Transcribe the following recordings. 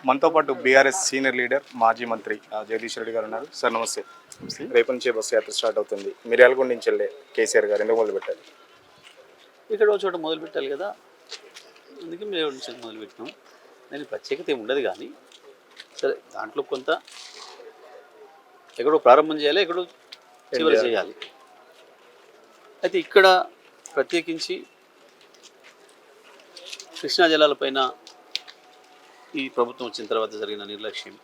మనతో పాటు BRS senior leader మాజీ మంత్రి జగదీష్ రెడ్డి గారు ఉన్నారు. సార్ నమస్తే. రేపు నుంచే బస్సు యాత్ర స్టార్ట్ అవుతుంది. మిర్యాలగూడ నుంచి వెళ్ళే కేసీఆర్ గారు ఎందుకు మొదలు పెట్టారు? ఇక్కడ ఒక చోట మొదలు పెట్టాలి కదా, అందుకే మేము నుంచి మొదలు పెట్టినాం. దానికి ప్రత్యేకత ఏమి ఉండదు, కానీ సరే దాంట్లో కొంత ఎక్కడో ప్రారంభం చేయాలి, ఎక్కడో చివరి చేయాలి. అయితే ఇక్కడ ప్రత్యేకించి కృష్ణా జలాలపైన ఈ ప్రభుత్వం వచ్చిన తర్వాత జరిగిన నిర్లక్ష్యం,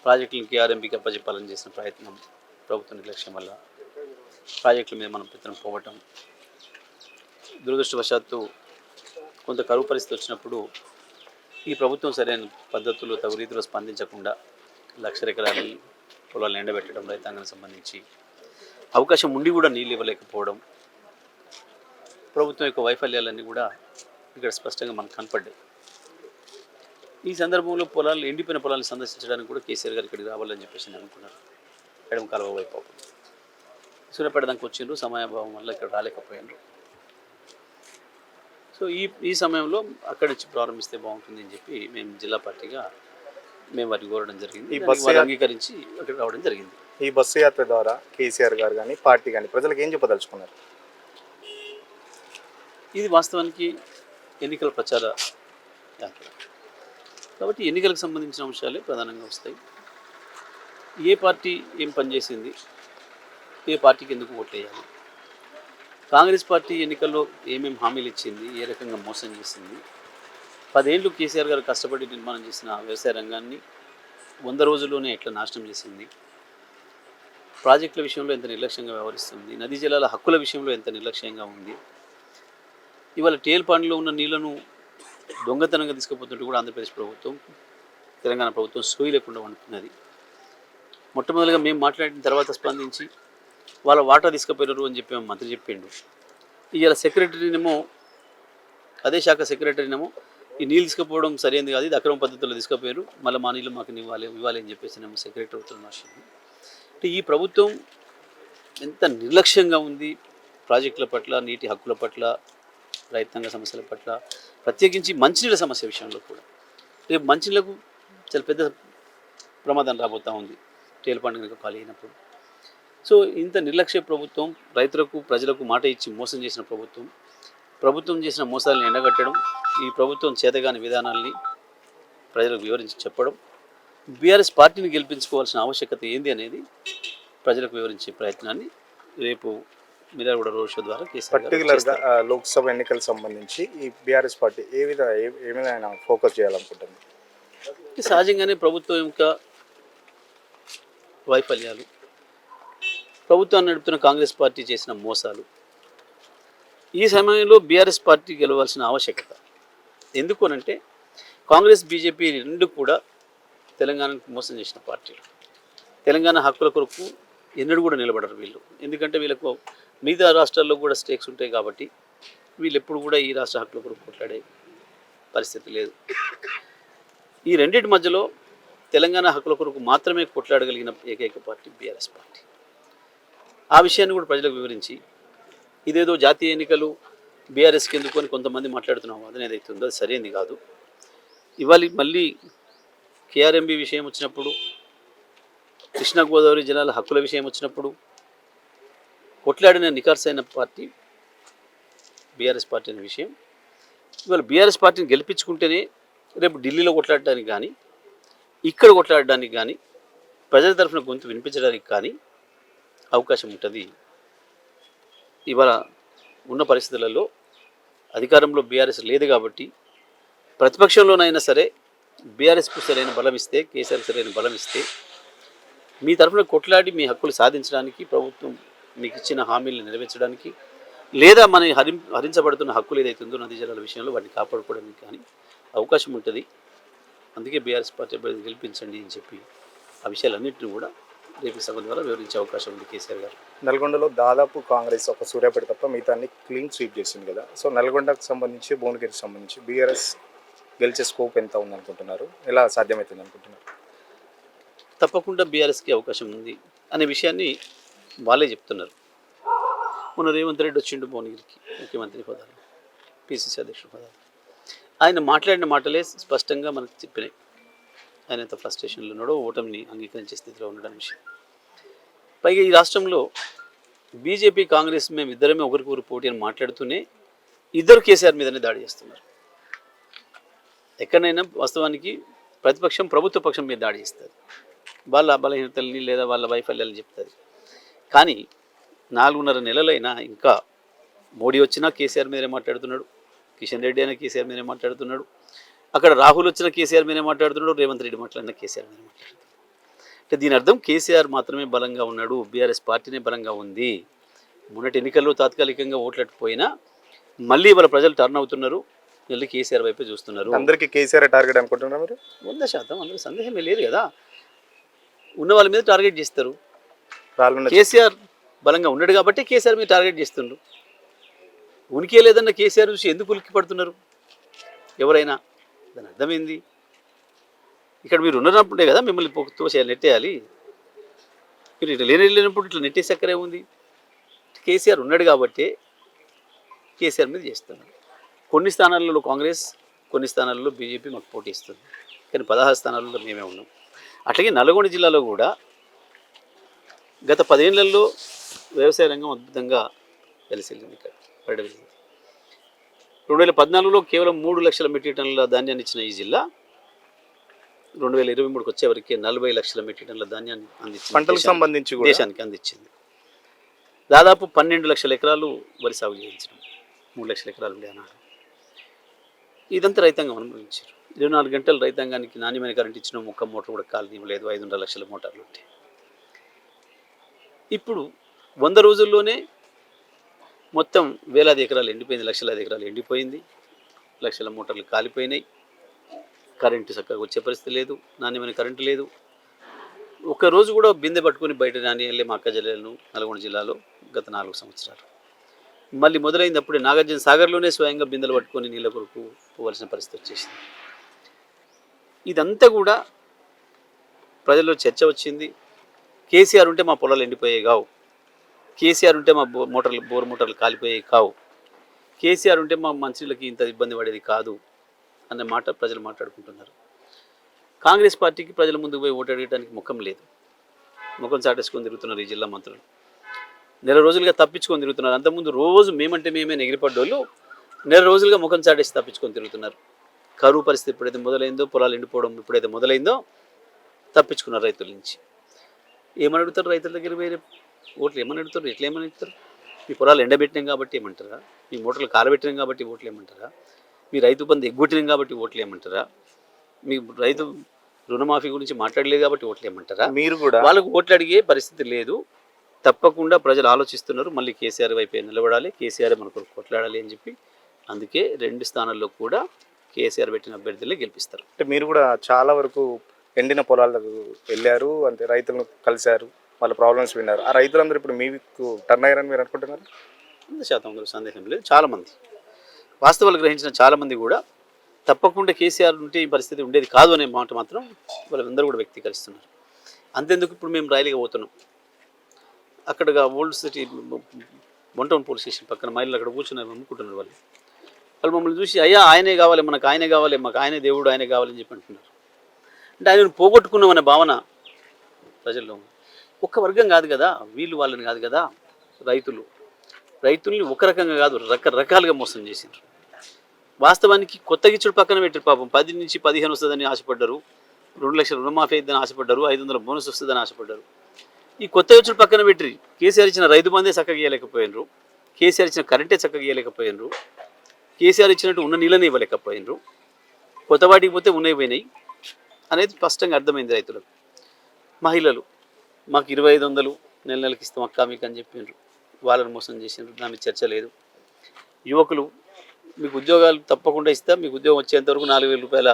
ప్రాజెక్టులను కేఆర్ఎంపీకి అప్పచెప్పాలని చేసిన ప్రయత్నం, ప్రభుత్వ నిర్లక్ష్యం వల్ల ప్రాజెక్టుల మీద మనం పెత్తనం పోవటం, దురదృష్టవశాత్తు కొంత కరువు పరిస్థితి వచ్చినప్పుడు ఈ ప్రభుత్వం సరైన పద్ధతులు తగు రీతిలో స్పందించకుండా 1,00,000 ఎకరాల పొలాలను ఎండబెట్టడం, రైతాంగానికి సంబంధించి అవకాశం ఉండి కూడా నీళ్ళు ఇవ్వలేకపోవడం, ప్రభుత్వం యొక్క వైఫల్యాలన్నీ కూడా ఇక్కడ స్పష్టంగా మనకు కనపడ్డాయి. ఈ సందర్భంలో ఎండిపోయిన పొలాలను సందర్శించడానికి కూడా కేసీఆర్ గారు ఇక్కడికి రావాలని చెప్పేసి నేను అనుకున్నారు. ఎడమ కాలువ వైపు సూర్యాపేట దానికి వచ్చిండ్రు, సమయాభావం వల్ల ఇక్కడ రాలేకపోయారు. సో ఈ సమయంలో అక్కడి నుంచి ప్రారంభిస్తే బాగుంటుంది అని చెప్పి మేము జిల్లా పార్టీగా మేము వారిని కోరడం జరిగింది. ఈ బస్సు అంగీకరించి అక్కడ రావడం జరిగింది. ఈ బస్సు యాత్ర ద్వారా కేసీఆర్ గారు కానీ పార్టీ కానీ ప్రజలకు ఏం చెప్పదలుచుకున్నారు? ఇది వాస్తవానికి ఎన్నికల ప్రచార యాత్ర కాబట్టి ఎన్నికలకు సంబంధించిన అంశాలే ప్రధానంగా వస్తాయి. ఏ పార్టీ ఏం పనిచేసింది, ఏ పార్టీకి ఎందుకు ఓట్లేయాలి, కాంగ్రెస్ పార్టీ ఎన్నికల్లో ఏమేమి హామీలు ఇచ్చింది, ఏ రకంగా మోసం చేసింది, 10 ఏళ్ళు కేసీఆర్ గారు కష్టపడి నిర్మాణం చేసిన వ్యవసాయ రంగాన్ని 100 రోజుల్లోనే ఎట్లా నాశనం చేసింది, ప్రాజెక్టుల విషయంలో ఎంత నిర్లక్ష్యంగా వ్యవహరిస్తుంది, నదీ జలాల హక్కుల విషయంలో ఎంత నిర్లక్ష్యంగా ఉంది, ఇవాళ టేల్ పాండ్లో ఉన్న నీళ్లను దొంగతనంగా తీసుకుపోతుంటే కూడా ఆంధ్రప్రదేశ్ ప్రభుత్వం, తెలంగాణ ప్రభుత్వం సోయి లేకుండా వండుతున్నది. మొట్టమొదటిగా మేము మాట్లాడిన తర్వాత స్పందించి వాళ్ళ వాటా తీసుకుపోయినారు అని చెప్పి మంత్రి చెప్పిండు. ఇవాళ సెక్రటరీనేమో, అదే శాఖ సెక్రటరీనేమో ఈ నీళ్ళు తీసుకుపోవడం సరైనది కాదు, ఇది అక్రమ పద్ధతుల్లో తీసుకుపోయారు, మళ్ళీ మా నీళ్ళు మాకు ఇవ్వాలి అని చెప్పేసి నేమో సెక్రటరీ అవుతున్న విషయం. అంటే ఈ ప్రభుత్వం ఎంత నిర్లక్ష్యంగా ఉంది ప్రాజెక్టుల పట్ల, నీటి హక్కుల పట్ల, రైతాంగ సమస్యల పట్ల, ప్రత్యేకించి మంచినీళ్ళ సమస్య విషయంలో కూడా. రేపు మంచినీళ్ళకు చాలా పెద్ద ప్రమాదం రాబోతూ ఉంది టేల్ పండుగ కనుక ఖాళీ అయినప్పుడు. సో ఇంత నిర్లక్ష్య ప్రభుత్వం, రైతులకు ప్రజలకు మాట ఇచ్చి మోసం చేసిన ప్రభుత్వం చేసిన మోసాలను ఎండగట్టడం, ఈ ప్రభుత్వం చేతగాని విధానాల్ని ప్రజలకు వివరించి చెప్పడం, బీఆర్ఎస్ పార్టీని గెలిపించుకోవాల్సిన ఆవశ్యకత ఏంది అనేది ప్రజలకు వివరించే ప్రయత్నాన్ని రేపు మిర్యాలగూడ రోడ్ షో ద్వారా పర్టికులర్గా లోక్సభ ఎన్నికలకు సంబంధించి ఈ బీఆర్ఎస్ పార్టీ ఏమైనా ఫోకస్ చేయాలనుకుంటుంది? సహజంగానే ప్రభుత్వం యొక్క వైఫల్యాలు, ప్రభుత్వాన్ని నడుపుతున్న కాంగ్రెస్ పార్టీ చేసిన మోసాలు, ఈ సమయంలో బీఆర్ఎస్ పార్టీ గెలవాల్సిన ఆవశ్యకత. ఎందుకు అనంటే కాంగ్రెస్ బీజేపీ రెండు కూడా తెలంగాణకు మోసం చేసిన పార్టీలు. తెలంగాణ హక్కుల కొరకు ఎన్నడూ కూడా నిలబడరు వీళ్ళు. ఎందుకంటే వీళ్ళకు మిగతా రాష్ట్రాల్లో కూడా స్టేక్స్ ఉంటాయి కాబట్టి వీళ్ళు ఎప్పుడు కూడా ఈ రాష్ట్ర హక్కుల కొరకు కొట్లాడే పరిస్థితి లేదు. ఈ రెండింటి మధ్యలో తెలంగాణ హక్కుల కొరకు మాత్రమే కొట్లాడగలిగిన ఏకైక పార్టీ బీఆర్ఎస్ పార్టీ. ఆ విషయాన్ని కూడా ప్రజలకు వివరించి, ఇదేదో జాతీయ ఎన్నికలు బీఆర్ఎస్కి ఎందుకు అని కొంతమంది మాట్లాడుతున్నాం, అదని ఏదైతే ఉందో అది సరైనది కాదు. ఇవాళ మళ్ళీ కేఆర్ఎంబీ విషయం వచ్చినప్పుడు, కృష్ణా గోదావరి జలాల హక్కుల విషయం వచ్చినప్పుడు కొట్లాడిన నికార్సైన పార్టీ బీఆర్ఎస్ పార్టీ అనే విషయం. ఇవాళ బీఆర్ఎస్ పార్టీని గెలిపించుకుంటేనే రేపు ఢిల్లీలో కొట్లాడడానికి కానీ, ఇక్కడ కొట్లాడడానికి కానీ, ప్రజల తరఫున గొంతు వినిపించడానికి కానీ అవకాశం ఉంటుంది. ఇవాళ ఉన్న పరిస్థితులలో అధికారంలో బీఆర్ఎస్ లేదు కాబట్టి ప్రతిపక్షంలోనైనా సరే బీఆర్ఎస్కు సరైన బలం ఇస్తే, కేసీఆర్ సరైన బలం ఇస్తే, మీ తరఫున కొట్లాడి మీ హక్కులు సాధించడానికి, ప్రభుత్వం మీకు ఇచ్చిన హామీలను నెరవేర్చడానికి, లేదా మన హరించబడుతున్న హక్కులు ఏదైతే ఉందో నదీ జలాల విషయంలో వాటిని కాపాడుకోవడానికి కానీ అవకాశం ఉంటుంది. అందుకే బీఆర్ఎస్ పార్టీ అభ్యర్థిని గెలిపించండి అని చెప్పి ఆ విషయాలన్నింటినీ కూడా రేపు సభ ద్వారా వివరించే అవకాశం ఉంది కేసీఆర్ గారు. నల్గొండలో దాదాపు కాంగ్రెస్ ఒక సూర్యాపేట తప్ప మిగతా అన్ని క్లీన్ స్వీప్ చేసింది కదా. సో నల్గొండకు సంబంధించి, భువనగిరికి సంబంధించి బీఆర్ఎస్ గెలిచే స్కోప్ ఎంత ఉందనుకుంటున్నారు? ఎలా సాధ్యమవుతుంది అనుకుంటున్నారు? తప్పకుండా బీఆర్ఎస్కి అవకాశం ఉంది అనే విషయాన్ని వాళ్ళే చెప్తున్నారు. మొన్న రేవంత్ రెడ్డి వచ్చిండు భువనగిరికి ముఖ్యమంత్రి హోదాలో, పిసిసి అధ్యక్షుడు హోదాలో. ఆయన మాట్లాడిన మాటలే స్పష్టంగా మనకు చెప్పినాయి. ఆయన ఎంత ఫ్రస్ట్రేషన్లో ఉన్నాడో, ఓటమిని అంగీకరించే స్థితిలో ఉండడం విషయం. పైగా ఈ రాష్ట్రంలో బీజేపీ కాంగ్రెస్ మేము ఇద్దరమే ఒకరికొకరు పోటీ అని మాట్లాడుతూనే ఇద్దరు కేసీఆర్ మీదనే దాడి చేస్తున్నారు. ఎక్కడైనా వాస్తవానికి ప్రతిపక్షం ప్రభుత్వ పక్షం మీద దాడి చేస్తుంది, వాళ్ళ బలహీనతల్ని లేదా వాళ్ళ వైఫల్యాలను చెప్తుంది. కానీ 4.5 నెలలైనా ఇంకా మోడీ వచ్చినా కేసీఆర్ మీదనే మాట్లాడుతున్నాడు, కిషన్ రెడ్డి అయినా కేసీఆర్ మీదనే మాట్లాడుతున్నాడు, అక్కడ రాహుల్ వచ్చిన కేసీఆర్ మీదనే మాట్లాడుతున్నాడు, రేవంత్ రెడ్డి మాట్లాడిన కేసీఆర్ మీదనే మాట్లాడుతున్నాడు. అంటే దీని అర్థం కేసీఆర్ మాత్రమే బలంగా ఉన్నాడు, బీఆర్ఎస్ పార్టీనే బలంగా ఉంది. మొన్నటి ఎన్నికల్లో తాత్కాలికంగా ఓట్లకపోయినా మళ్ళీ వాళ్ళ ప్రజలు టర్న్ అవుతున్నారు, మళ్ళీ కేసీఆర్ వైపే చూస్తున్నారు. అందరికీ కేసీఆర్ టార్గెట్ అనుకుంటున్నారు మీరు? 100% అందులో సందేహమే లేదు కదా. ఉన్న వాళ్ళ మీద టార్గెట్ చేస్తారు. రాళ్ళున్న కేసీఆర్ బలంగా ఉన్నాడు కాబట్టి కేసీఆర్ మీద టార్గెట్ చేస్తున్నారు. ఉనికి లేదన్న కేసీఆర్ చూసి ఎందుకు ఉలిక్కి పడుతున్నారు ఎవరైనా? దాని అర్థమైంది. ఇక్కడ మీరు ఉన్నప్పుడే కదా మిమ్మల్ని తోసేయాలి, నెట్టేయాలి. మీరు ఇట్లా లేనప్పుడు ఇట్లా నెట్టేసి అక్కడే ఉంది. కేసీఆర్ ఉన్నాడు కాబట్టి కేసీఆర్ మీద చేస్తున్నారు. కొన్ని స్థానాలలో కాంగ్రెస్, కొన్ని స్థానాలలో బీజేపీ మాకు పోటీ ఇస్తుంది, కానీ 16 స్థానాలలో మేమే ఉన్నాం. అట్లాగే నల్గొండ జిల్లాలో కూడా గత 10 ఏళ్లలో వ్యవసాయ రంగం అద్భుతంగా వెలిసిల్లింది. ఇక్కడ పడవిల్లింది. 2014లో కేవలం 3 లక్షల మెట్రిక్ టన్నుల ధాన్యాన్ని ఇచ్చిన ఈ జిల్లా 2023కి వచ్చేవరకు 40 లక్షల మెట్రిక్ టన్నుల ధాన్యాన్ని అందించింది. పంటలకు సంబంధించి కూడా దేశానికి అందించింది. దాదాపు 12 లక్షల ఎకరాలు వరి సాగు చేయించడం, 3 లక్షల ఎకరాలు ఉండే అన్నాడు. ఇదంతా రైతాంగం అనుభవించారు. 24 గంటలు రైతాంగానికి నాణ్యమైన కరెంట్ ఇచ్చిన ఒక్క మోటార్ కూడా కాలనివ్వలేదు. 5.5 లక్షల మోటార్లు ఉంటాయి. ఇప్పుడు 100 రోజుల్లోనే మొత్తం వేలాది ఎకరాలు ఎండిపోయింది, లక్షలాది ఎకరాలు ఎండిపోయింది, లక్షల మోటార్లు కాలిపోయినాయి. కరెంటు చక్కగా వచ్చే పరిస్థితి లేదు, నాణ్యమైన కరెంటు లేదు. ఒక్కరోజు కూడా బిందె పట్టుకొని బయట నాణ్యలే మా అక్క జిల్లాలను నల్గొండ జిల్లాలో గత 4 సంవత్సరాలు. మళ్ళీ మొదలైంది అప్పుడే నాగార్జున సాగర్లోనే స్వయంగా బిందెలు పట్టుకొని నీళ్ళ కొరకు పోవాల్సిన పరిస్థితి వచ్చేసింది. ఇదంతా కూడా ప్రజల్లో చర్చ వచ్చింది. కేసీఆర్ ఉంటే మా పొలాలు ఎండిపోయేవి కావు, కేసీఆర్ ఉంటే మా బోర్ మోటార్లు కాలిపోయేవి కావు, కేసీఆర్ ఉంటే మా మంత్రులకి ఇంత ఇబ్బంది పడేది కాదు అనే మాట ప్రజలు మాట్లాడుకుంటున్నారు. కాంగ్రెస్ పార్టీకి ప్రజల ముందుకు పోయి ఓటు అడగడానికి ముఖం లేదు. ముఖం చాటేసుకొని తిరుగుతున్నారు ఈ జిల్లా మంత్రులు. నెల రోజులుగా తప్పించుకొని తిరుగుతున్నారు. అంతకుముందు రోజు మేమంటే మేమే ఎగిరిపడ్డోళ్ళు నెల రోజులుగా ముఖం చాటేసి తప్పించుకొని తిరుగుతున్నారు. కరువు పరిస్థితి ఎప్పుడైతే మొదలైందో, పొలాలు ఎండిపోవడం ఎప్పుడైతే మొదలైందో తప్పించుకున్నారు రైతుల నుంచి. ఏమని అడుగుతారు రైతుల దగ్గర? వేరే ఓట్లు ఏమని అడుగుతారు? ఎట్లా ఏమని అడుగుతారు? మీ పొలాలు ఎండబెట్టినాం కాబట్టి ఏమంటారా? మీ మోటార్లు కారబెట్టినాం కాబట్టి ఓట్లు ఏమంటారా? మీ రైతు బంధు ఎగ్గొట్టినాం కాబట్టి ఓట్లు ఏమంటారా? మీ రైతు రుణమాఫీ గురించి మాట్లాడలేదు కాబట్టి ఓట్లు ఏమంటారా? మీరు కూడా వాళ్ళకు ఓట్లు అడిగే పరిస్థితి లేదు. తప్పకుండా ప్రజలు ఆలోచిస్తున్నారు, మళ్ళీ కేసీఆర్ వైపే నిలబడాలి, కేసీఆర్ మనకు కొట్లాడాలి అని చెప్పి. అందుకే 2 స్థానాల్లో కూడా కేసీఆర్ పెట్టిన అభ్యర్థులే గెలిపిస్తారు. అంటే మీరు కూడా చాలా వరకు ఎండిన పొలాలకు వెళ్ళారు, అంటే రైతులను కలిశారు, వాళ్ళ ప్రాబ్లమ్స్ విన్నారు. ఆ రైతులందరూ ఇప్పుడు మీకు టర్న్ అయ్యారని మీరు అనుకుంటున్నారు? 100% సందేహం లేదు. చాలామంది వాస్తవాలు గ్రహించిన చాలామంది కూడా తప్పకుండా కేసీఆర్ ఉంటే ఈ పరిస్థితి ఉండేది కాదు అనే మాట మాత్రం వాళ్ళందరూ కూడా వ్యక్తీకరిస్తున్నారు. అంతెందుకు ఇప్పుడు మేము రైలుగా పోతున్నాం, అక్కడగా old city one police station పక్కన మహిళలు అక్కడ కూర్చుని అమ్ముకుంటున్నారు. వాళ్ళు మమ్మల్ని చూసి అయ్యా ఆయనే కావాలి, మనకు ఆయనే కావాలి, మాకు ఆయనే దేవుడు, ఆయనే కావాలని చెప్పి అంటున్నారు. అంటే ఆయనను పోగొట్టుకున్నామనే భావన ప్రజల్లో. ఒక్క వర్గం కాదు కదా, వీళ్ళు వాళ్ళని కాదు కదా, రైతుల్ని ఒక రకంగా కాదు రకరకాలుగా మోసం చేసిండ్రు. వాస్తవానికి కొత్త గిచ్చుడు పక్కన పెట్టారు. పాపం 10 నుంచి 15 వస్తుందని ఆశపడ్డారు, 2 లక్షల రుణమాఫీ అయిద్దని ఆశపడ్డారు, 500 బోనస్ వస్తుందని ఆశపడ్డారు. ఈ కొత్త గిచ్చుడు పక్కన పెట్టి కేసీఆర్ ఇచ్చిన రైతు బందే చక్కగా ఇవ్వలేకపోయినరు, కేసీఆర్ ఇచ్చిన కరెంటే చక్కగా ఇవ్వలేకపోయినరు, కేసీఆర్ ఇచ్చినట్టు ఉన్న నీళ్ళని ఇవ్వలేకపోయినరు, కొత్త వాటికి పోతే ఉన్నాయి పోయినాయి అనేది స్పష్టంగా అర్థమైంది రైతులకు. మహిళలు మాకు 2500 నెలకి ఇస్తాం అక్క మీకు అని చెప్పినారు, వాళ్ళని మోసం చేసినారు, నా మీద చర్చ లేదు. యువకులు మీకు ఉద్యోగాలు తప్పకుండా ఇస్తాం, మీకు ఉద్యోగం వచ్చేంత వరకు 4000 రూపాయల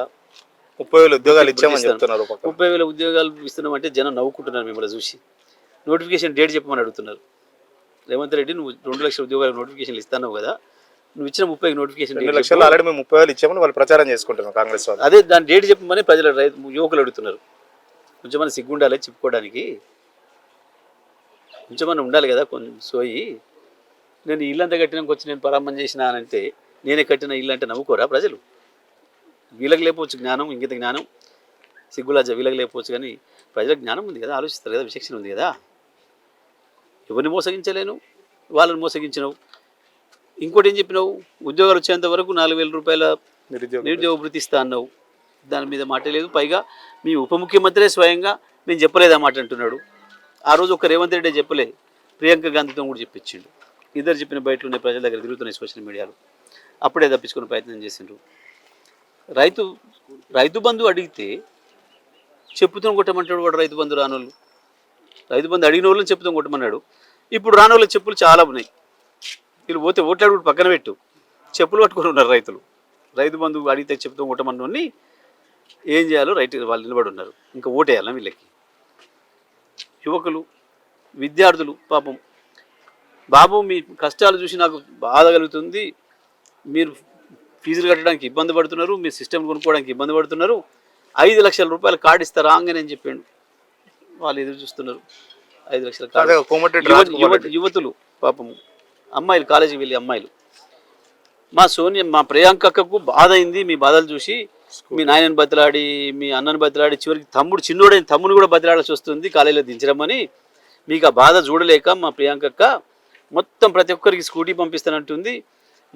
30,000 ఉద్యోగాలు ఇచ్చామని చెప్తున్నారు. 30,000 ఉద్యోగాలు ఇస్తున్నామంటే జనం నవ్వుకుంటున్నారు మిమ్మల్ని చూసి. నోటిఫికేషన్ డేట్ చెప్పమని అడుగుతున్నారు. రేవంత్ రెడ్డి నువ్వు 2 లక్షల ఉద్యోగాలు నోటిఫికేషన్లు ఇస్తున్నావు కదా, నువ్వు ఇచ్చిన 30 నోటిఫికేషన్ 2 లక్షలు ఆల్రెడీ మేము 30,000 ఇచ్చామని వాళ్ళు ప్రచారం చేసుకుంటున్నాం కాంగ్రెస్ వాళ్ళు. అదే దాని డేట్ చెప్పమని ప్రజలు యువకులు అడుగుతున్నారు. కొంచెం సిగ్గుండాలి చెప్పుకోవడానికి, కొంచెం ఉండాలి కదా కొంచెం సోయి. నేను ఇల్లంతా కట్టినాక వచ్చి నేను పరామం చేసిన అంటే నేనే కట్టిన ఇల్లు అంటే నవ్వుకోరా ప్రజలు? వీళ్ళకి లేకపోవచ్చు జ్ఞానం, ఇంకిత జ్ఞానం. సిగ్గులాజ వీళ్ళకి లేకపోవచ్చు కానీ ప్రజలకు జ్ఞానం ఉంది కదా, ఆలోచిస్తారు కదా, విచక్షణ ఉంది కదా. ఎవరిని మోసగించలేను, వాళ్ళని మోసగించినావు. ఇంకోటి ఏం చెప్పినావు, ఉద్యోగాలు వచ్చేంత వరకు 4,000 రూపాయల నిరుద్యోగ భృతి ఇస్తా అన్నావు. దాని మీద మాట లేదు. పైగా మీ ఉప ముఖ్యమంత్రే స్వయంగా నేను చెప్పలేదా మాట అంటున్నాడు. ఆ రోజు ఒక రేవంత్ రెడ్డి చెప్పలే, ప్రియాంక గాంధీతో కూడా చెప్పించిండు. ఇద్దరు చెప్పిన బయటలు ఉన్నాయి, ప్రజల దగ్గర తిరుగుతున్నాయి సోషల్ మీడియాలో. అప్పుడే తప్పించుకునే ప్రయత్నం చేసిండ్రు. రైతు బంధు అడిగితే చెప్పుతో కొట్టమంటాడు వాడు. రైతు బంధు రానోళ్ళు, రైతు బంధు అడిగిన వాళ్ళని చెప్పుతో కొట్టమన్నాడు. ఇప్పుడు రానోళ్ళ చెప్పులు చాలా ఉన్నాయి. వీళ్ళు పోతే ఓట్లాడు పక్కన పెట్టు, చెప్పులు పట్టుకొని ఉన్నారు రైతులు. రైతు బంధు అడిగితే చెప్పుతో కొట్టమన్నోని ఏం చేయాలో వాళ్ళు నిలబడి ఉన్నారు. ఇంకా ఓటేయాలా వీళ్ళకి? యువకులు, విద్యార్థులు పాపం, బాబు మీ కష్టాలు చూసి నాకు బాధ కలుగుతుంది, మీరు ఫీజులు కట్టడానికి ఇబ్బంది పడుతున్నారు, మీరు సిస్టమ్ కొనుక్కోవడానికి ఇబ్బంది పడుతున్నారు, 5 లక్షల రూపాయలు కార్డు ఇస్తారా అని నేను చెప్పాను. వాళ్ళు ఎదురు చూస్తున్నారు. 5 లక్షల కార్డు. యువతులు పాపం, అమ్మాయిలు, కాలేజీకి వెళ్ళి అమ్మాయిలు, మా ప్రియాంకకు బాధ అయింది మీ బాధలు చూసి, మీ నాయనని బతిలాడి, మీ అన్నని బతిలాడి, చివరికి చిన్నోడైన తమ్ముని కూడా బతిలాడాల్సి వస్తుంది కాలేజీలో దించరమని. మీకు ఆ బాధ చూడలేక మా ప్రియాంకక్క మొత్తం ప్రతి ఒక్కరికి స్కూటీ పంపిస్తానంటుంది.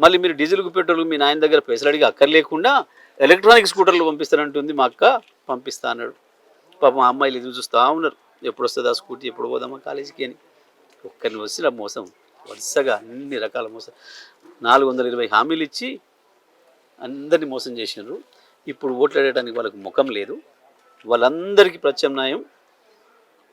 మళ్ళీ మీరు డీజిల్కు పెట్రోల్ మీ నాయన దగ్గర పైసలు అడిగి అక్కర్లేకుండా ఎలక్ట్రానిక్ స్కూటర్లు పంపిస్తానంటుంది, మా అక్క పంపిస్తా అన్నాడు. పాపం ఆ అమ్మాయిలు ఎదురు చూస్తూ ఉన్నారు, ఎప్పుడు వస్తుందా స్కూటీ, ఎప్పుడు పోదామా కాలేజీకి అని. ఒక్కరిని వచ్చిన మోసం, వరుసగా అన్ని రకాల మోసం. 420 హామీలు ఇచ్చి అందరినీ మోసం చేసినారు. ఇప్పుడు ఓట్లాడటానికి వాళ్ళకు ముఖం లేదు. వాళ్ళందరికీ ప్రత్యామ్నాయం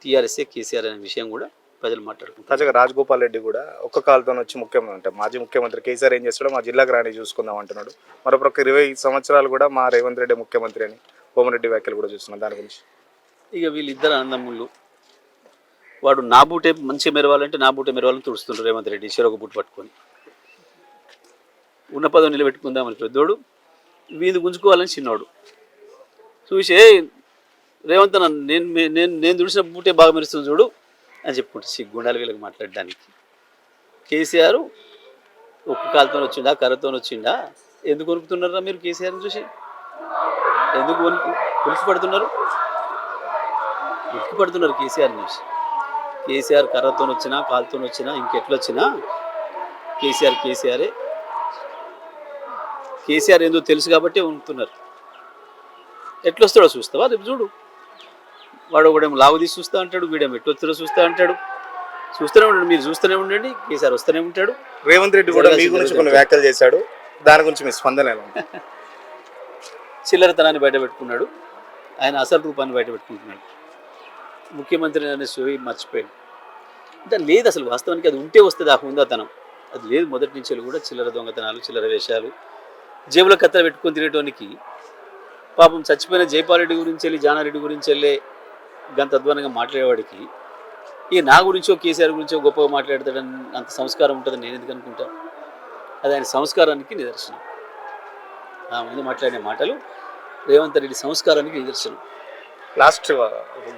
టీఆర్ఎస్ఏ, కేసీఆర్ అనే విషయం కూడా ప్రజలు మాట్లాడుకుంటారు. తాజాగా రాజగోపాల్ రెడ్డి కూడా ఒక్క కాలుతో వచ్చి ముఖ్యమంత్రి, మాజీ ముఖ్యమంత్రి కేసీఆర్ ఏం చేస్తాడో మా జిల్లాకు రాని చూసుకుందాం అంటున్నాడు. మరొక 20 సంవత్సరాలు కూడా మా రేవంత్ రెడ్డి ముఖ్యమంత్రి అని కోమరెడ్డి వ్యాఖ్యలు కూడా చూస్తున్నాం. దాని గురించి ఇక వీళ్ళిద్దరు అన్నదమ్ముళ్ళు, వాడు నా బూటే మంచిగా మెరవాలంటే నా బూటే మెరవాలని తుడుస్తుంటారు రేవంత్ రెడ్డి చెరొక బూట పట్టుకొని. ఉన్న పదవి నిలబెట్టుకుందామని పెద్దోడు, వీధి గుంజుకోవాలని చిన్నోడు. చూసే రేవంత్ నేను తుడిచిన బూటే బాగా మెరుస్తుంది చూడు అని చెప్పుకుంటే సిగ్గుండాలి వీళ్ళకి మాట్లాడడానికి. కేసీఆర్ ఒక్క కాలుతో వచ్చిండా, కర్రతో వచ్చిండా? ఎందుకు వణుకుతున్నారా మీరు కేసీఆర్ని చూసి? ఎందుకు ఉలికి పడుతున్నారు కేసీఆర్ని చూసి? కేసీఆర్ కర్రతో వచ్చినా, కాలుతో వచ్చినా, ఇంకెట్లొచ్చినా కేసీఆరే. కేసీఆర్ ఏందో తెలుసు కాబట్టి ఉంటున్నారు. ఎట్లొస్తాడో చూస్తావా రేపు చూడు. వాడు ఒకడేమో లావు తీసి చూస్తూ అంటాడు, వీడేమో ఎట్లొస్తాడో చూస్తూ అంటాడు. చూస్తూనే ఉండండి, మీరు చూస్తూనే ఉండండి, కేసీఆర్ వస్తూనే ఉంటాడు. రేవంత్ రెడ్డి కూడా మీ గురించి కొన్ని వ్యాఖ్యలు చేశాడు, దాని గురించి మీ స్పందన ఎలా ఉంది? చిల్లరతనాన్ని బయట పెట్టుకున్నాడు, ఆయన అసలు రూపాన్ని బయట పెట్టుకుంటున్నాడు. ముఖ్యమంత్రి అనే సోయి మర్చిపోయాడు. అంటే లేదు, అసలు వాస్తవానికి అది ఉంటే వస్తుంది ఆ హుందాతనం. అది లేదు మొదటి నుంచి కూడా. చిల్లర దొంగతనాలు, చిల్లర వేషాలు, జేబులో కత్తెర పెట్టుకొని తినేటోనికి పాపం చచ్చిపోయిన జైపాల్ రెడ్డి గురించి వెళ్ళి, జానారెడ్డి గురించి వెళ్ళే గంత అధ్వానంగా మాట్లాడేవాడికి ఇక నా గురించో కేసీఆర్ గురించో గొప్పగా మాట్లాడతాడని అంత సంస్కారం ఉంటుందని నేను ఎందుకు అనుకుంటా? అది ఆయన సంస్కారానికి నిదర్శనం. ఆ ముందు మాట్లాడే మాటలు రేవంత్ రెడ్డి సంస్కారానికి నిదర్శనం. లాస్ట్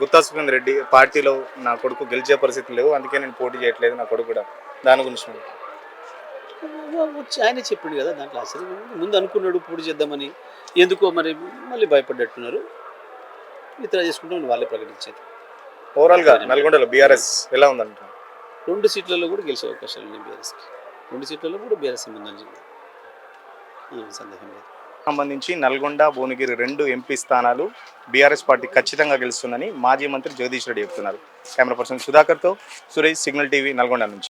గుత్తా సుఖేందర్ రెడ్డి పార్టీలో నా కొడుకు గెలిచే పరిస్థితి లేవు, అందుకే నేను పోటీ చేయట్లేదు నా కొడుకు కూడా, దాని గురించి వచ్చి ఆయనే చెప్పిండు కదా. దాంట్లో అసలు ముందు అనుకున్నాడు పోటీ చేద్దామని, ఎందుకో మరి మళ్ళీ భయపడ్డట్టున్నారు. ఇతర చేసుకుంటాం వాళ్ళే ప్రకటించేది. ఓవరాల్గా నల్గొండలో బీఆర్ఎస్ ఎలా ఉందంట? 2 సీట్లలో కూడా గెలిచే అవకాశాలు ఉన్నాయి బీఆర్ఎస్కి. 2 సీట్లలో కూడా బీఆర్ఎస్ ముందంజ, సందేహం లేదు. సంబంధించి నల్గొండ, భువనగిరి 2 ఎంపీ స్థానాలు బీఆర్ఎస్ పార్టీ ఖచ్చితంగా గెలుస్తుందని మాజీ మంత్రి జగదీష్ రెడ్డి చెప్తున్నారు. కెమెరా పర్సన్ సుధాకర్తో సురేష్, సిగ్నల్ టీవీ, నల్గొండ నుంచి.